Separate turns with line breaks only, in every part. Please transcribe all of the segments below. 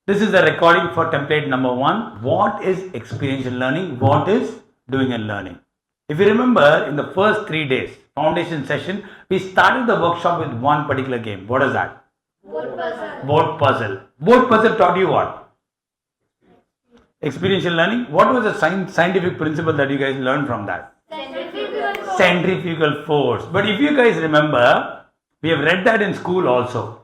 This is the recording for template number 1. What is experiential learning? What is doing and learning? If you remember, in the first 3 days, foundation session, we started the workshop with one particular game. What is that?
Word puzzle.
Word puzzle. Word puzzle taught you what? Experiential learning. What was the scientific principle that you guys learned from that? Centrifugal force. But if you guys remember, we have read that in school also.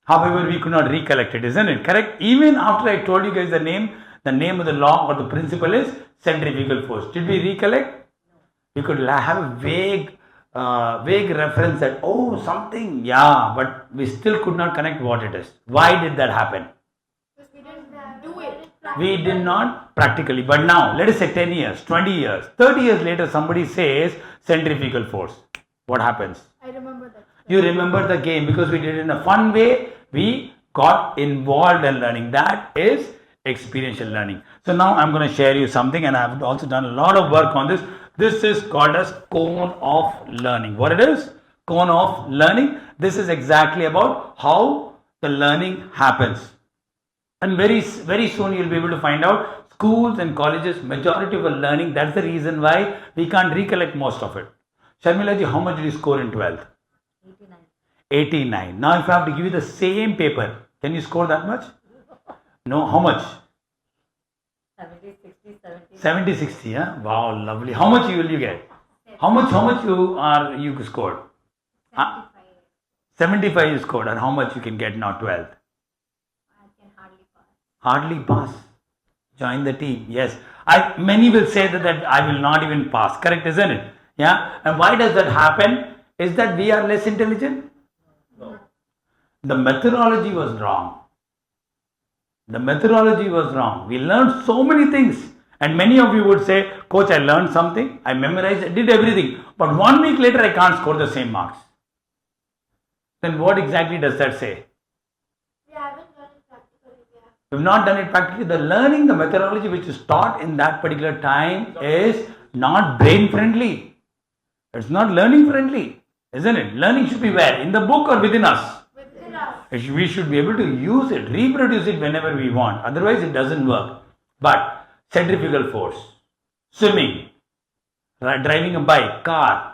However, we could not recollect it, isn't it? Correct? Even after I told you guys the name of the law or the principle is centrifugal force. Did we recollect? We could have a vague reference that, oh, something, yeah, but we still could not connect what it is. Why did that happen?
Because we didn't do it.
We did not practically. But now, let us say 10 years, 20 years, 30 years later, somebody says centrifugal force. What happens?
I remember that.
You remember the game because we did it in a fun way. We got involved in learning. That is experiential learning. So now I'm going to share you something, and I've also done a lot of work on this. This is called as cone of learning. What it is? Cone of learning. This is exactly about how the learning happens. And very soon you'll be able to find out schools and colleges, majority of the learning, that's the reason why we can't recollect most of it. Sharmila ji, how much did you score in 12th? 89. Now if I have to give you the same paper, can you score that much? No, how much? 70, 60, huh? Wow, lovely. How much will you get? How much you scored? 75 you scored, and how much you can get now 12th?
I can hardly pass.
Hardly pass. Join the team. Yes. Many will say that I will not even pass. Correct, isn't it? Yeah. And why does that happen? Is that we are less intelligent? No. The methodology was wrong. The methodology was wrong. We learned so many things. And many of you would say, Coach, I learned something. I memorized, I did everything. But 1 week later, I can't score the same marks. Then what exactly does that say?
We haven't done it practically.
We have not done it practically. The learning, the methodology which is taught in that particular time is not brain friendly. It's not learning friendly, isn't it? Learning should be where? In the book or within us?
Within us.
We should be able to use it, reproduce it whenever we want. Otherwise, it doesn't work. But centrifugal force, swimming, driving a bike, car.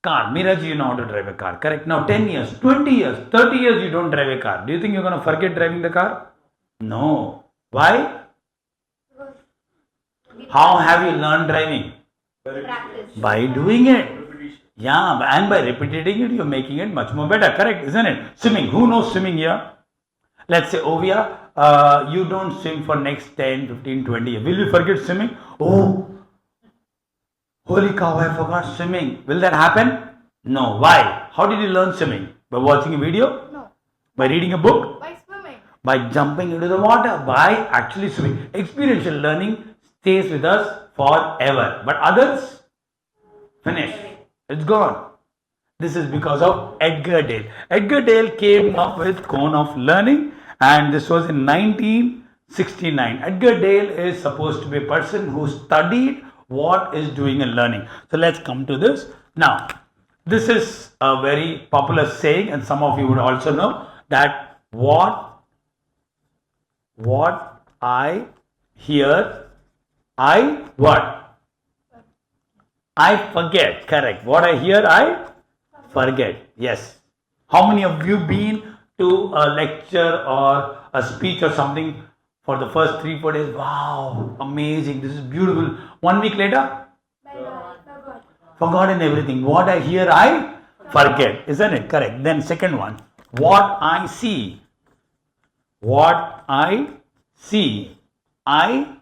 Meeraj, you know how to drive a car, correct? Now 10 years, 20 years, 30 years you don't drive a car. Do you think you're going to forget driving the car? No. Why? How have you learned driving?
Practice.
By doing it. Yeah, and by repeating it, you're making it much more better, correct, isn't it? Swimming, who knows swimming here? Let's say, Ovia, you don't swim for next 10, 15, 20 years. Will you forget swimming? Oh, holy cow, I forgot swimming. Will that happen? No. Why? How did you learn swimming? By watching a video?
No.
By reading a book?
By swimming.
By jumping into the water? By actually swimming. Experiential learning stays with us forever. But others? Finish. It's gone. This is because of Edgar Dale. Edgar Dale came up with cone of learning, and this was in 1969. Edgar Dale is supposed to be a person who studied what is doing and learning. So let's come to this. Now, this is a very popular saying, and some of you would also know that what I hear, I forget. Correct. What I hear, I forget. Yes. How many of you been to a lecture or a speech or something for the first 3-4 days? Wow, amazing. This is beautiful. 1 week later, forgotten everything. What I hear, I forget. Isn't it? Correct. Then second one, what I see. What I see, I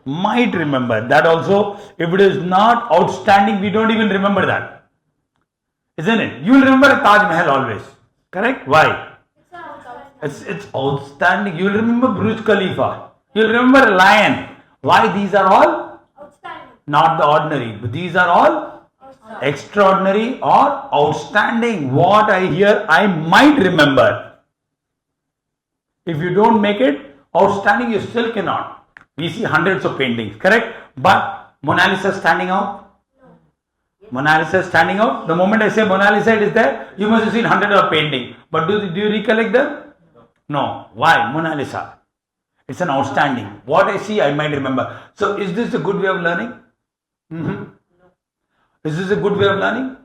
might remember. That also, if it is not outstanding, we don't even remember that. Isn't it? You will remember a Taj Mahal always. Correct? Why? It's outstanding. You will remember Burj Khalifa. You will remember a lion. Why? These are all
Outstanding.
not the ordinary, but these are all extraordinary or outstanding. What I hear, I might remember. If you don't make it outstanding, you still cannot. We see hundreds of paintings, correct? But Mona Lisa standing out? Mona Lisa standing out? The moment I say Mona Lisa is there, you must have seen hundreds of paintings. But do you recollect them? No. Why? Mona Lisa. It's an outstanding. What I see, I might remember. So, is this a good way of learning? Is this a good way of learning?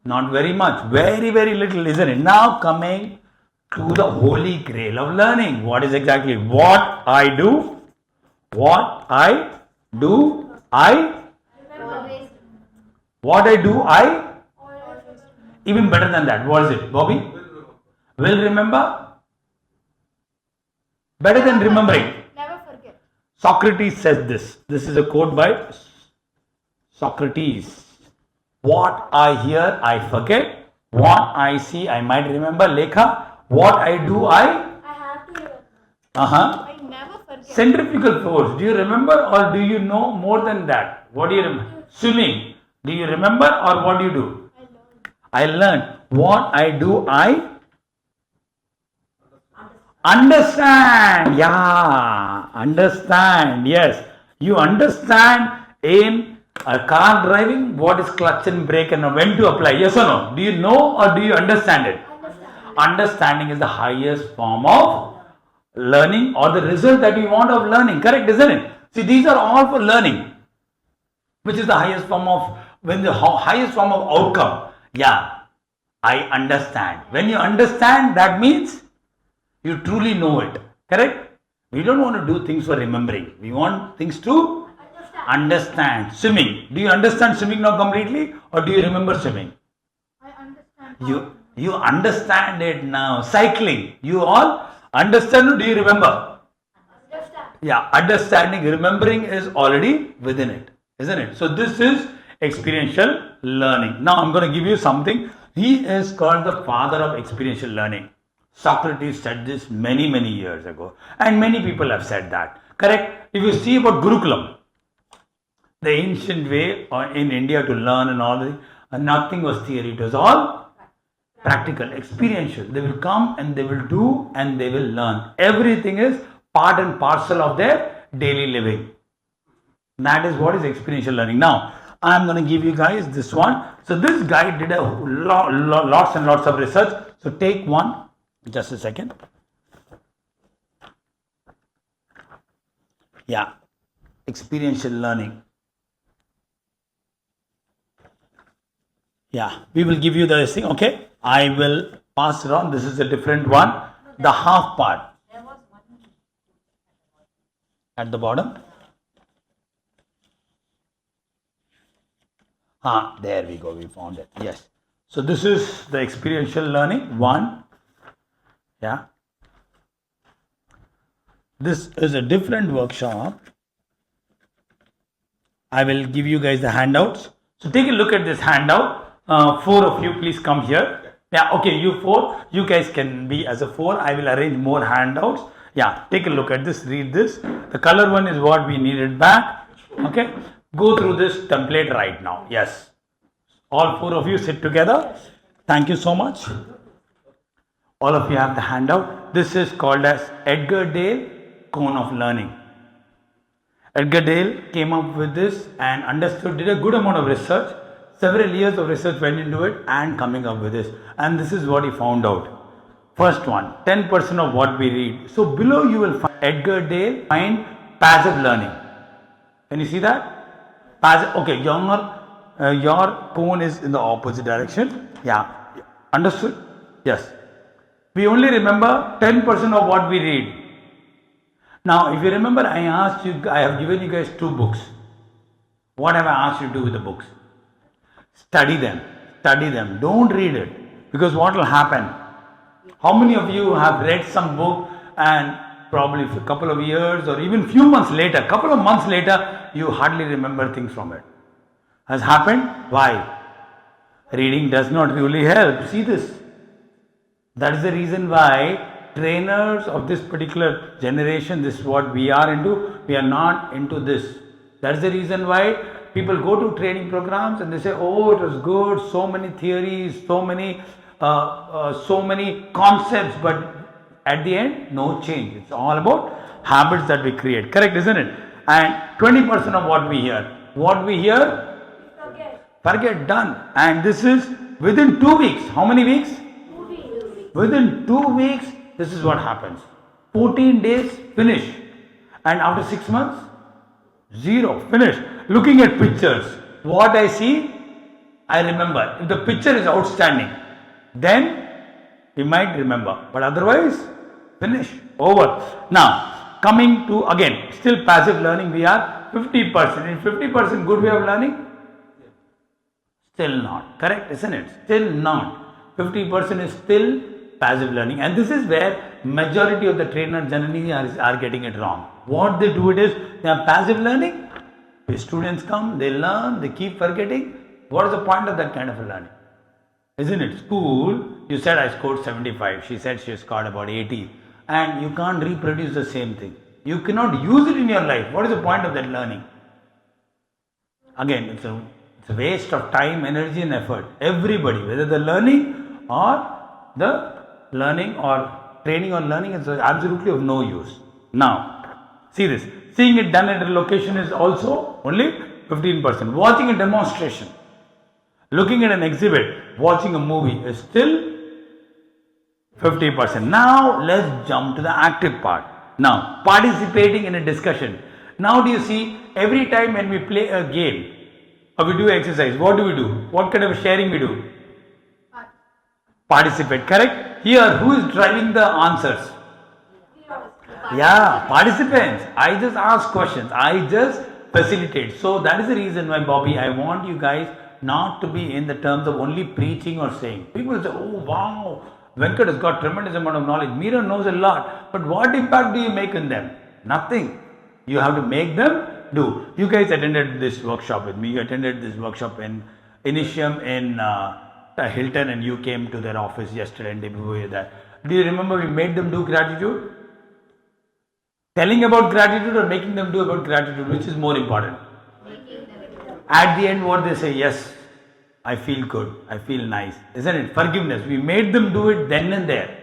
Not very much. Very, very little, isn't it? Now, coming to the holy grail of learning. What is exactly what I do? What I do,
Always.
what I do,
Always.
even better than that. What is it, Bobby? Will remember? Better than remembering.
Never forget.
Socrates says this. This is a quote by Socrates. What I hear, I forget. What I see, I might remember. Lekha. What I do,
I have to remember. I never forget.
Centrifugal force. Do you remember or do you know more than that? What do you remember? Swimming. Do you remember or what do you do?
I learned.
I learned. What I do, I understand. Yeah. Understand. Yes. You understand in a car driving what is clutch and brake and when to apply. Yes or no? Do you know or do you understand it?
Understand.
Understanding is the highest form of learning or the result that you want of learning. Correct, isn't it? See, these are all for learning, which is the highest form of highest form of outcome. Yeah, I understand. When you understand, that means you truly know it. Correct? We don't want to do things for remembering. We want things to understand. Swimming. Do you understand swimming now completely or do you remember swimming?
I understand.
You understand it now. Cycling. You all understand or do you remember?
Understand.
Yeah, understanding, remembering is already within it, isn't it? So this is experiential learning. Now I'm going to give you something. He is called the father of experiential learning. Socrates said this many, many years ago. And many people have said that. Correct? If you see about Gurukulam, the ancient way in India to learn and all this, nothing was theory. It was all practical, experiential. They will come and they will do and they will learn. Everything is part and parcel of their daily living. That is what is experiential learning. Now, I am going to give you guys this one. So this guy did a lots and lots of research. So take one. Just a second. Yeah. Experiential learning. Yeah. We will give you this thing. Okay. I will pass it on. This is a different one. The half part. At the bottom. There we go. We found it. Yes. So this is the experiential learning. One. Yeah. This is a different workshop. I will give you guys the handouts. So take a look at this handout. 4 of you, please come here. Yeah, okay, you 4. You guys can be as a 4. I will arrange more handouts. Yeah, take a look at this. Read this. The color one is what we needed back. Okay. Go through this template right now. Yes. All 4 of you sit together. Thank you so much. All of you have the handout. This is called as Edgar Dale Cone of Learning. Edgar Dale came up with this and understood, did a good amount of research. Several years of research went into it and coming up with this. And this is what he found out. First one, 10% of what we read. So below you will find Edgar Dale find passive learning. Can you see that? Passive. Okay, your cone is in the opposite direction. Yeah. Understood? Yes. We only remember 10% of what we read. Now, if you remember, I have given you guys 2 books. What have I asked you to do with the books? Study them. Study them. Don't read it. Because what will happen? How many of you have read some book and probably a couple of years or even few months later, couple of months later, you hardly remember things from it? Has happened? Why? Reading does not really help. See this. That is the reason why trainers of this particular generation, this is what we are into, we are not into this. That is the reason why people go to training programs and they say, oh, it was good, so many theories, so many concepts, but at the end, no change. It's all about habits that we create. Correct, isn't it? And 20% of what we hear, forget, done. And this is within 2 weeks. How many weeks?
2 weeks.
Within 2 weeks, this is what happens. 14 days, finish. And after 6 months, 0, finish. Looking at pictures, what I see, I remember. If the picture is outstanding, then we might remember. But otherwise, finish, over. Now, coming to again, still passive learning, we are 50%. In 50% good way of learning? Still not. Correct, isn't it? Still not. 50% is still passive learning. And this is where majority of the trainers generally are getting it wrong. What they do it is, they are passive learning. The students come, they learn, they keep forgetting. What is the point of that kind of a learning? Isn't it? School, you said I scored 75. She said she scored about 80. And you can't reproduce the same thing. You cannot use it in your life. What is the point of that learning? Again, it's a waste of time, energy and effort. Everybody, whether the learning or training or learning is absolutely of no use. Now, see this. Seeing it done at a location is also only 15%. Watching a demonstration, looking at an exhibit, watching a movie is still 50%. Now, let's jump to the active part. Now, participating in a discussion. Now, do you see, every time when we play a game or we do exercise, what do we do? What kind of sharing we do? Participate, correct? Here, who is driving the answers? Yeah, participants. I just ask questions. I just facilitate. So that is the reason why, Bobby, I want you guys not to be in the terms of only preaching or saying. People say, oh wow, Venkat has got tremendous amount of knowledge. Meera knows a lot. But what impact do you make in them? Nothing. You have to make them do. You guys attended this workshop with me. You attended this workshop in Initium in Hilton, and you came to their office yesterday and day before that. Do you remember we made them do gratitude? Telling about gratitude or making them do about gratitude, which is more important? At the end, what they say, yes, I feel good, I feel nice, isn't it? Forgiveness. We made them do it then and there.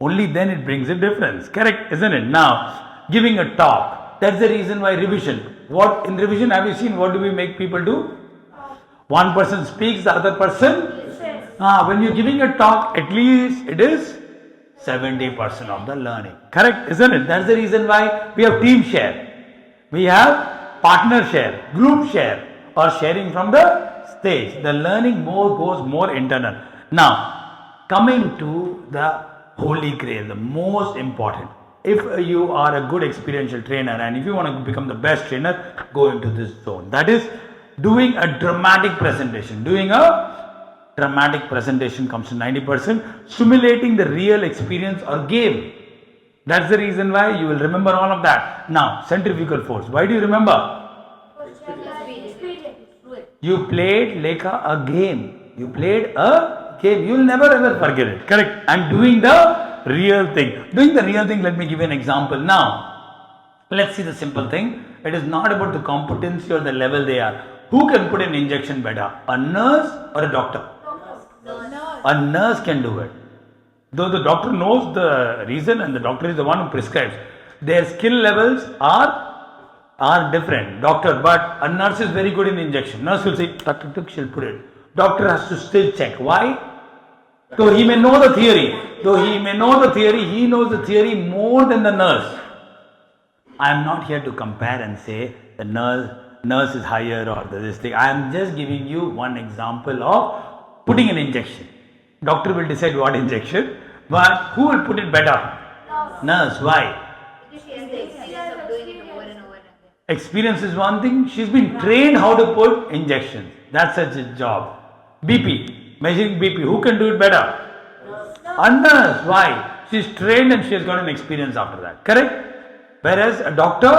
Only then it brings a difference. Correct, isn't it? Now, giving a talk. That's the reason why revision. What in revision have you seen? What do we make people do? One person speaks, the other person. When you're giving a talk, at least it is 70% of the learning. Correct, isn't it? That's the reason why we have team share. We have partner share, group share, or sharing from the stage. The learning goes more internal. Now, coming to the holy grail, the most important. If you are a good experiential trainer and if you want to become the best trainer, go into this zone. That is doing a dramatic presentation. Doing a dramatic presentation comes to 90%. Simulating the real experience or game. That's the reason why you will remember all of that. Now, centrifugal force. Why do you remember? You played like a game. You played a game. You will never ever forget it. Correct. I'm doing the real thing. Doing the real thing, let me give you an example. Now, let's see the simple thing. It is not about the competency or the level they are. Who can put an injection better? A nurse or a doctor? A nurse can do it. Though the doctor knows the reason and the doctor is the one who prescribes. Their skill levels are different. Doctor, but a nurse is very good in injection. Nurse will say, tuk, tuk, tuk, she'll put it. Doctor has to still check. Why? Though he may know the theory. He knows the theory more than the nurse. I am not here to compare and say the nurse is higher or this thing. I am just giving you one example of putting an injection. Doctor will decide what injection, but who will put it better? Nurse. Why?
Because she has the experience of doing it over and over again.
Experience is one thing. She's been trained how to put injections. That's such a job. BP, measuring BP. Who can do it better? A nurse. Why? She's trained and she has got an experience after that. Correct? Whereas a doctor,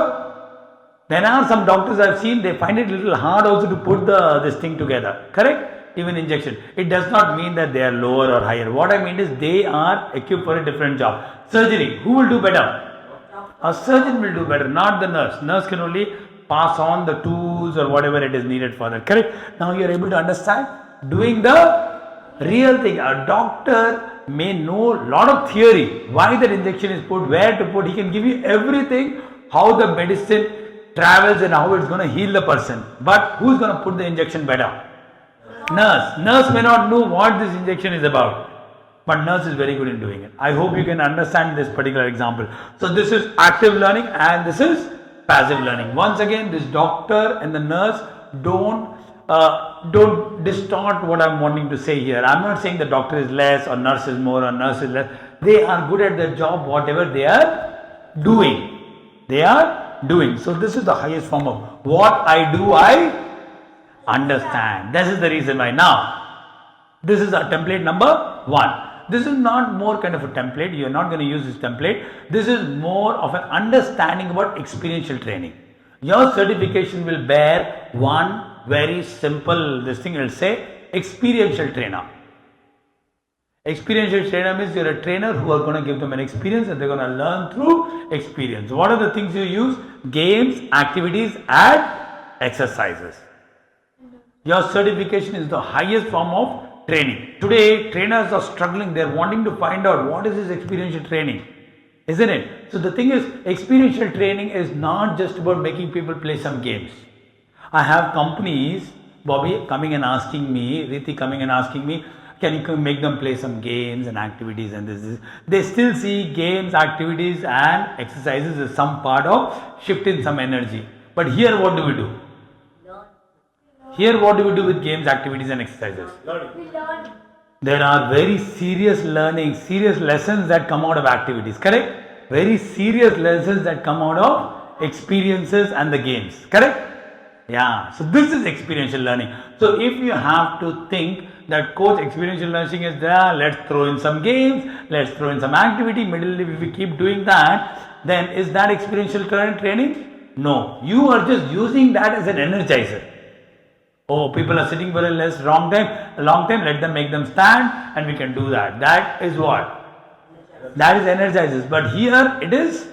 there are some doctors I've seen, they find it a little hard also to put this thing together. Correct? Even injection. It does not mean that they are lower or higher. What I mean is they are equipped for a different job. Surgery. Who will do better? A surgeon will do better, not the nurse. Nurse can only pass on the tools or whatever it is needed for that. Correct? Now you are able to understand. Doing the real thing. A doctor may know a lot of theory. Why that injection is put, where to put. He can give you everything. How the medicine travels and how it's going to heal the person. But who's going to put the injection better? Nurse. Nurse may not know what this injection is about. but nurse is very good in doing it. I hope you can understand this particular example. So this is active learning and this is passive learning. Once again, this doctor and the nurse don't distort what I'm wanting to say here. I'm not saying the doctor is less or nurse is more or nurse is less. They are good at their job, whatever they are doing. They are doing. So this is the highest form of what I do, I understand. This is the reason why. Now, this is our template number 1. This is not more kind of a template. You are not going to use this template. This is more of an understanding about experiential training. Your certification will bear one very simple, this thing will say experiential trainer. Experiential trainer means you're a trainer who are going to give them an experience and they're going to learn through experience. What are the things you use? Games, activities and exercises. Your certification is the highest form of training. Today, trainers are struggling. They're wanting to find out what is this experiential training, isn't it? So the thing is, experiential training is not just about making people play some games. I have companies, Bobby coming and asking me, Riti coming and asking me, can you make them play some games and activities and this. They still see games, activities and exercises as some part of shifting some energy. But here what do we do? Here what do we do with games, activities and exercises? There are very serious learning, serious lessons that come out of activities, correct? Very serious lessons that come out of experiences and the games, correct? Yeah, so this is experiential learning. So if you have to think that coach experiential learning is there, let's throw in some games, let's throw in some activity, middle if we keep doing that, then is that experiential training? No, you are just using that as an energizer. Oh, people are sitting for a long time, let them make them stand and we can do that. That is what? That is energizes. But here it is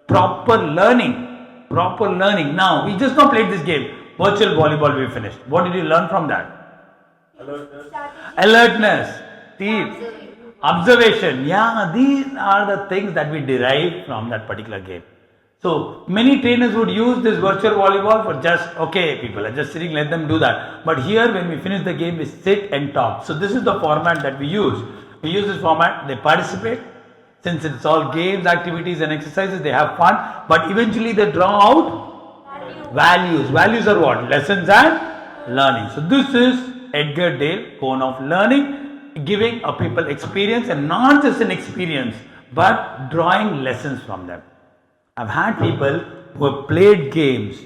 proper learning. Proper learning. Now, we just now played this game. Virtual volleyball we finished. What did you learn from that? Alertness. Observation. Yeah, these are the things that we derive from that particular game. So, many trainers would use this virtual volleyball for just, okay, people are just sitting, let them do that. But here, when we finish the game, we sit and talk. So, this is the format that we use. We use this format, they participate. Since it's all games, activities and exercises, they have fun. But eventually, they draw out values. Values are what? Lessons and learning. So, this is Edgar Dale, cone of learning, giving a people experience and not just an experience, but drawing lessons from them. I've had people who have played games.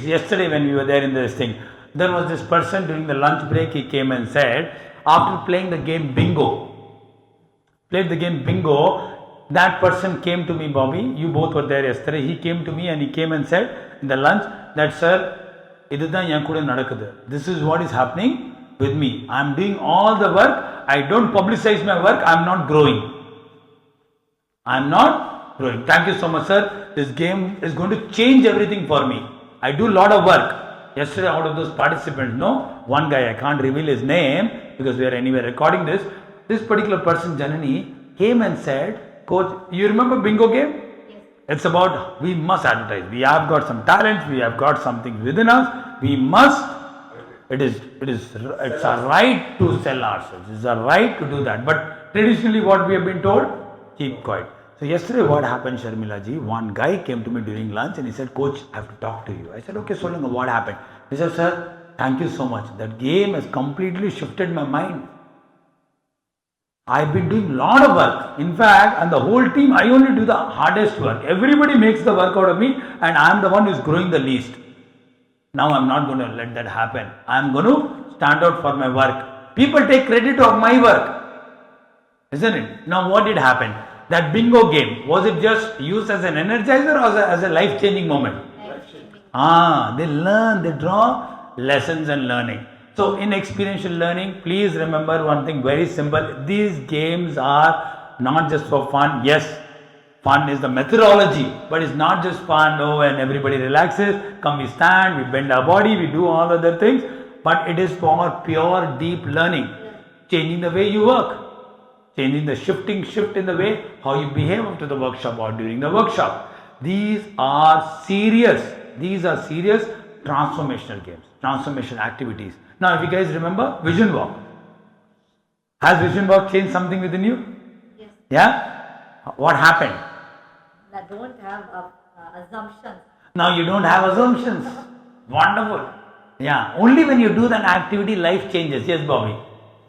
Yesterday when we were there in this thing, there was this person during the lunch break, he came and said, after playing the game bingo, that person came to me, Bobby, you both were there yesterday, he came to me and he came and said in the lunch that, sir, this is what is happening with me. I am doing all the work, I don't publicize my work, I am not growing. Thank you so much, sir. This game is going to change everything for me. I do a lot of work. Yesterday, out of those participants, one guy, I can't reveal his name because we are anyway recording this. This particular person, Janani, came and said, Coach, you remember bingo game? Yes. It's about we must advertise. We have got some talents. We have got something within us. We must. It's our right to sell ourselves. It's our right to do that. But traditionally, what we have been told, keep quiet. So yesterday what happened, Sharmila ji, one guy came to me during lunch and he said, Coach, I have to talk to you. I said, okay, so what happened? He said, sir, thank you so much. That game has completely shifted my mind. I've been doing a lot of work. In fact, and the whole team, I only do the hardest work. Everybody makes the work out of me and I'm the one who's growing the least. Now I'm not going to let that happen. I'm going to stand out for my work. People take credit of my work. Isn't it? Now what did happen? That bingo game, was it just used as an energizer or as a life-changing moment? They learn, they draw lessons and learning. So in experiential learning, please remember one thing very simple. These games are not just for fun. Yes, fun is the methodology, but it's not just fun, and everybody relaxes, come we stand, we bend our body, we do all other things, but it is for pure deep learning, changing the way you work. Changing the shift in the way how you behave after the workshop or during the workshop. These are serious transformational games, transformational activities. Now if you guys remember Vision Walk. Has vision box changed something within you?
Yes.
Yeah? What happened?
I don't have assumptions.
Now you don't have assumptions. Wonderful. Yeah. Only when you do that activity, life changes. Yes, Bobby.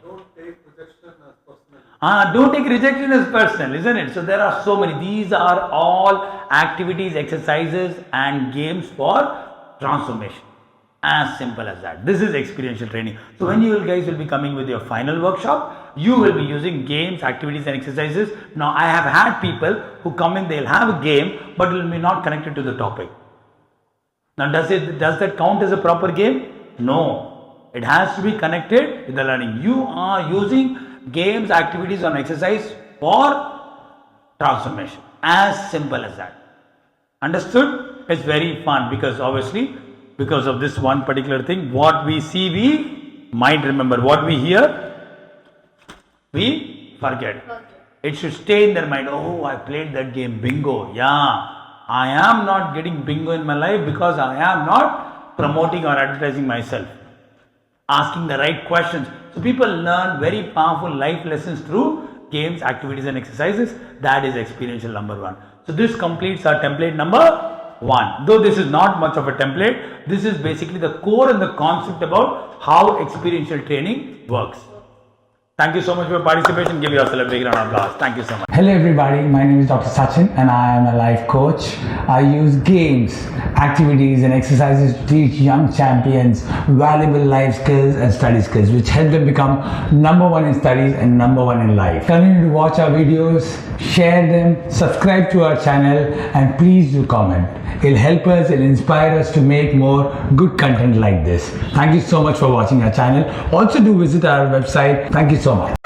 Don't take rejection as personal.
Don't take rejection as personal, isn't it? So there are so many. These are all activities, exercises, and games for transformation. As simple as that. This is experiential training. So when you guys will be coming with your final workshop, you will be using games, activities, and exercises. Now I have had people who come in, they'll have a game, but will be not connected to the topic. Now does that count as a proper game? No. It has to be connected with the learning. You are using games, activities, and exercise for transformation. As simple as that. Understood? It's very fun because obviously because of this one particular thing, what we see we might remember, what we hear we forget. It should stay in their mind. Oh, I played that game, bingo. Yeah, I am not getting bingo in my life because I am not promoting or advertising myself. Asking the right questions. So people learn very powerful life lessons through games, activities, and exercises. That is experiential number 1. So this completes our template number 1. Though this is not much of a template, this is basically the core and the concept about how experiential training works. Thank you so much for your participation. Give yourself a big round of applause. Thank you so much.
Hello everybody, my name is Dr. Sachin and I am a life coach. I use games, activities and exercises to teach young champions valuable life skills and study skills which help them become number 1 in studies and number 1 in life. Continue to watch our videos, share them, subscribe to our channel and please do comment. It'll help us, it'll inspire us to make more good content like this. Thank you so much for watching our channel. Also do visit our website. Thank you so much.